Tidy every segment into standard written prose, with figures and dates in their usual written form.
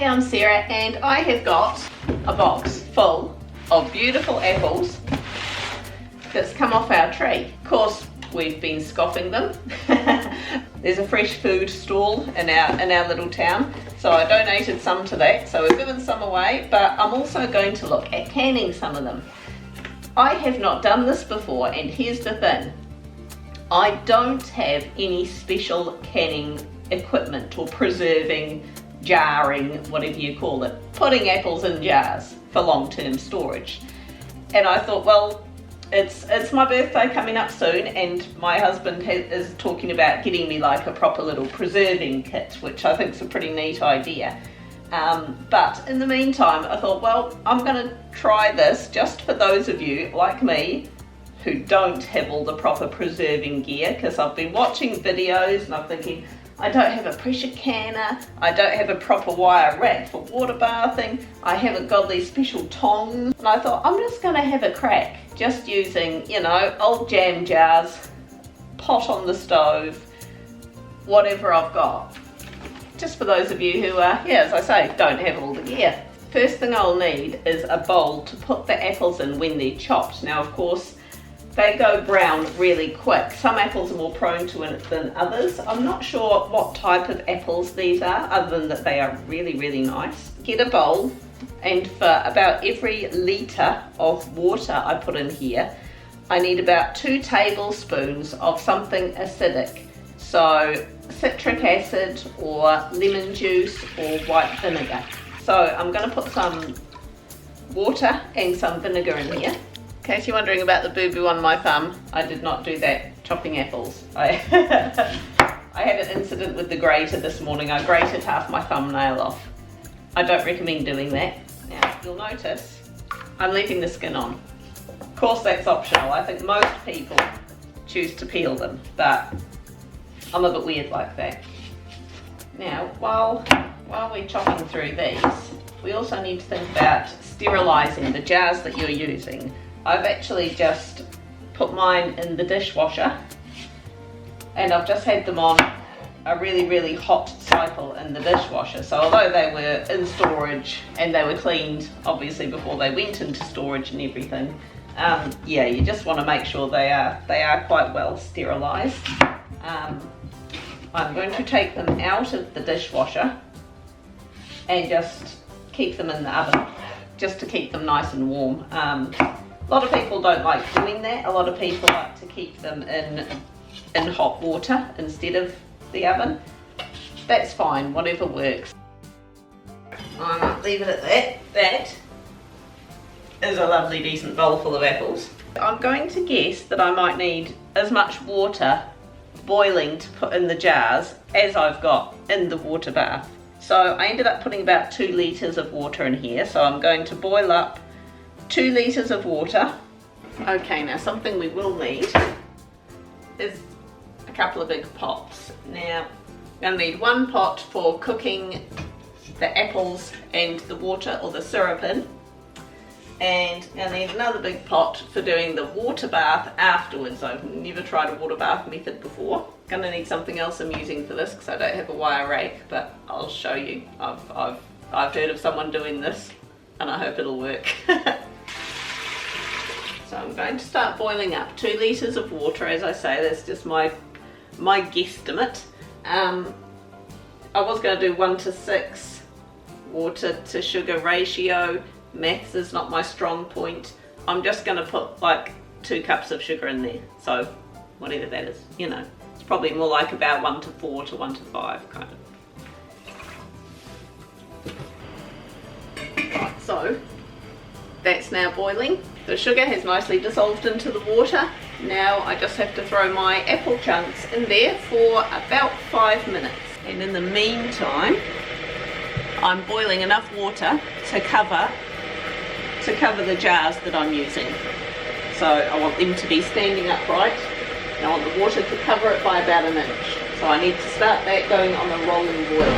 Hey, I'm Sarah and I have got a box full of beautiful apples that's come off our tree. Of course, we've been scoffing them. There's a fresh food stall in our little town, so I donated some to that, so we've given some away, but I'm also going to look at canning some of them. I have not done this before, and here's the thing. I don't have any special canning equipment or preserving, jarring, whatever you call it, putting apples in jars for long-term storage. And I thought, well, it's my birthday coming up soon, and my husband is talking about getting me like a proper little preserving kit, which I think is a pretty neat idea. But in the meantime, I thought, well, I'm going to try this just for those of you like me who don't have all the proper preserving gear, because I've been watching videos and I'm thinking, I don't have a pressure canner, I don't have a proper wire rack for water bathing, I haven't got these special tongs, and I thought I'm just going to have a crack just using, you know, old jam jars, pot on the stove, whatever I've got. Just for those of you who as I say, don't have all the gear. First thing I'll need is a bowl to put the apples in when they're chopped. Now, of course, they go brown really quick. Some apples are more prone to it than others. I'm not sure what type of apples these are, other than that they are really, really nice. Get a bowl, and for about every litre of water I put in here, I need about 2 tablespoons of something acidic. So citric acid or lemon juice or white vinegar. So I'm going to put some water and some vinegar in here. In case you're wondering about the boo-boo on my thumb, I did not do that chopping apples. I had an incident with the grater this morning. I grated half my thumbnail off. I don't recommend doing that. Now, you'll notice I'm leaving the skin on. Of course, that's optional. I think most people choose to peel them, but I'm a bit weird like that. Now, while we're chopping through these, we also need to think about sterilising the jars that you're using. I've actually just put mine in the dishwasher, and I've just had them on a really, really hot cycle in the dishwasher. So although they were in storage and they were cleaned obviously before they went into storage and everything, yeah, you just want to make sure they are quite well sterilised. I'm going to take them out of the dishwasher and just keep them in the oven, just to keep them nice and warm. A lot of people don't like doing that. A lot of people like to keep them in hot water instead of the oven. That's fine, whatever works. I might leave it at that. That is a lovely decent bowl full of apples. I'm going to guess that I might need as much water boiling to put in the jars as I've got in the water bath. So I ended up putting about 2 litres of water in here. So I'm going to boil up 2 litres of water. Okay, now something we will need is a couple of big pots. Now, I'm going to need 1 pot for cooking the apples and the water or the syrup in, and I need another big pot for doing the water bath afterwards. I've never tried a water bath method before. I'm going to need something else I'm using for this because I don't have a wire rake, but I'll show you. I've heard of someone doing this and I hope it'll work. So I'm going to start boiling up 2 litres of water. As I say, that's just my guesstimate. I was going to do 1:6 water to sugar ratio. Maths is not my strong point. I'm just going to put like 2 cups of sugar in there. So whatever that is, you know, it's probably more like about 1:4 to 1:5 kind of. Right, so that's now boiling. The sugar has nicely dissolved into the water. Now I just have to throw my apple chunks in there for about 5 minutes. And in the meantime, I'm boiling enough water to cover the jars that I'm using. So I want them to be standing upright, and I want the water to cover it by about 1 inch. So I need to start that going on a rolling boil.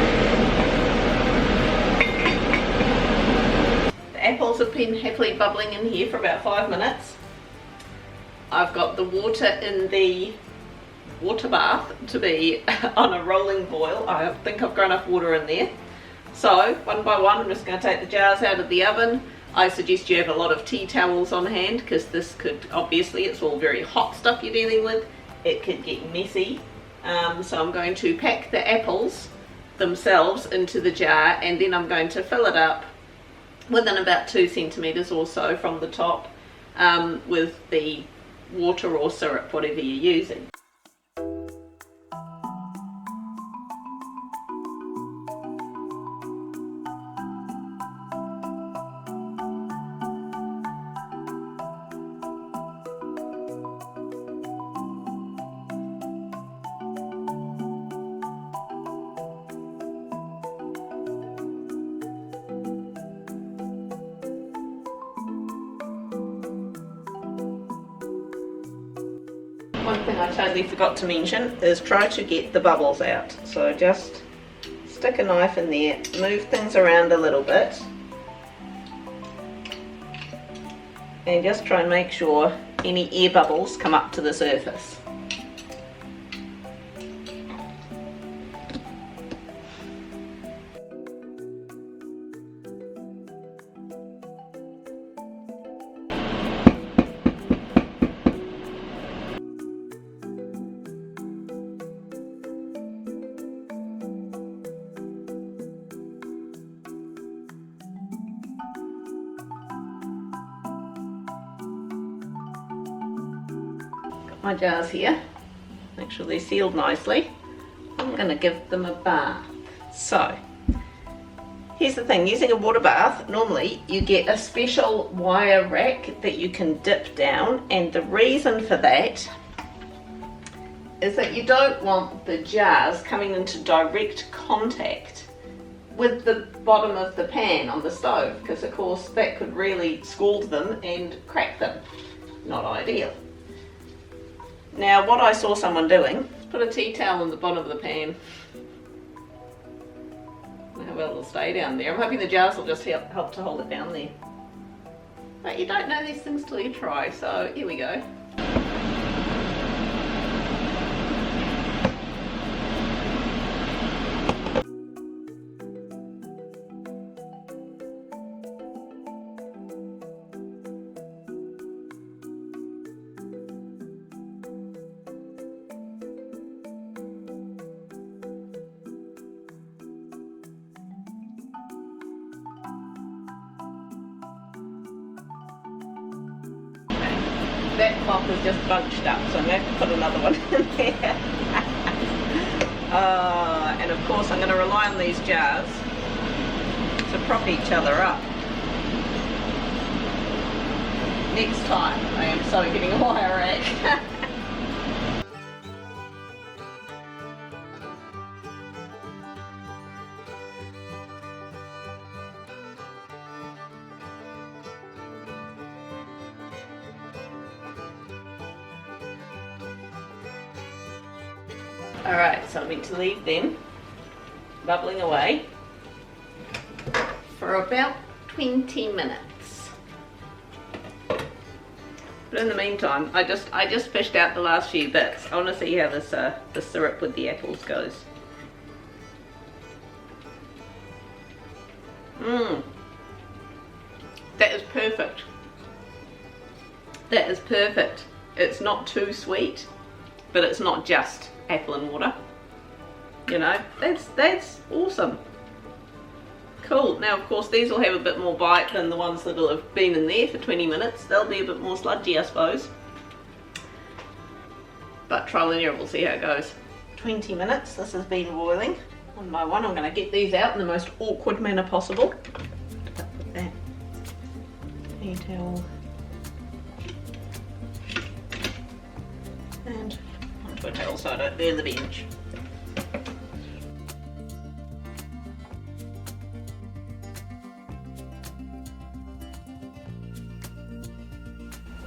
Apples have been happily bubbling in here for about 5 minutes. I've got the water in the water bath to be on a rolling boil. I think I've got enough water in there. So one by one I'm just going to take the jars out of the oven. I suggest you have a lot of tea towels on hand because this could, obviously it's all very hot stuff you're dealing with, it could get messy. So I'm going to pack the apples themselves into the jar, and then I'm going to fill it up within about 2 centimeters or so from the top with the water or syrup, whatever you're using. One thing I totally forgot to mention is try to get the bubbles out. So just stick a knife in there, move things around a little bit, and just try and make sure any air bubbles come up to the surface. My jars here, make sure they're sealed nicely. I'm going to give them a bath. So here's the thing, using a water bath, normally you get a special wire rack that you can dip down, and the reason for that is that you don't want the jars coming into direct contact with the bottom of the pan on the stove, because of course that could really scald them and crack them. Not ideal. Now what I saw someone doing is put a tea towel in the bottom of the pan. I don't know how well it'll stay down there. I'm hoping the jars will just help to hold it down there. But you don't know these things till you try, so here we go. That cloth is just bunched up, so I'm going to have to put another one in there. And of course I'm going to rely on these jars to prop each other up. Next time I am so getting a wire rack. Alright, so I'm meant to leave them bubbling away for about 20 minutes. But in the meantime, I just fished out the last few bits. I want to see how this the syrup with the apples goes. That is perfect. That is perfect. It's not too sweet, but it's not just apple and water. You know, that's awesome. Cool. Now of course these will have a bit more bite than the ones that will have been in there for 20 minutes. They'll be a bit more sludgy, I suppose. But trial and error, we'll see how it goes. 20 minutes this has been boiling. One by one I'm going to get these out in the most awkward manner possible. Put that tea towel and onto a towel so I don't burn the bench.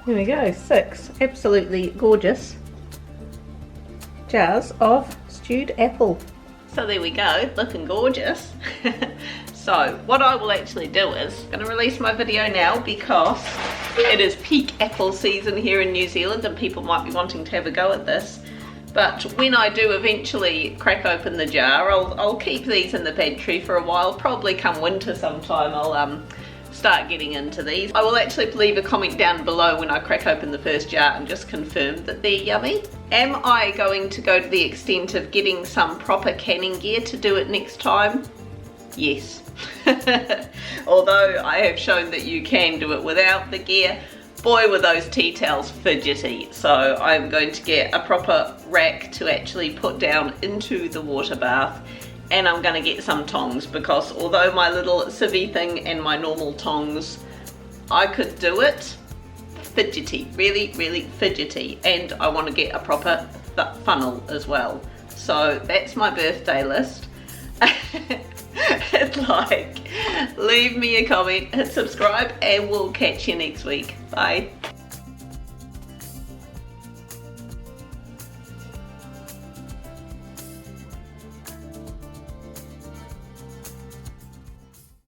There we go, 6 absolutely gorgeous jars of stewed apple. So there we go, looking gorgeous. So what I will actually do is I'm going to release my video now because it is peak apple season here in New Zealand and people might be wanting to have a go at this. But when I do eventually crack open the jar, I'll keep these in the pantry for a while. Probably come winter sometime I'll start getting into these. I will actually leave a comment down below when I crack open the first jar and just confirm that they're yummy. Am I going to go to the extent of getting some proper canning gear to do it next time? Yes. Although I have shown that you can do it without the gear, boy were those tea towels fidgety. So I'm going to get a proper rack to actually put down into the water bath, and I'm going to get some tongs, because although my little civvy thing and my normal tongs, I could do it, fidgety, really fidgety, and I want to get a proper funnel as well. So that's my birthday list. Leave me a comment, hit subscribe, and we'll catch you next week. Bye.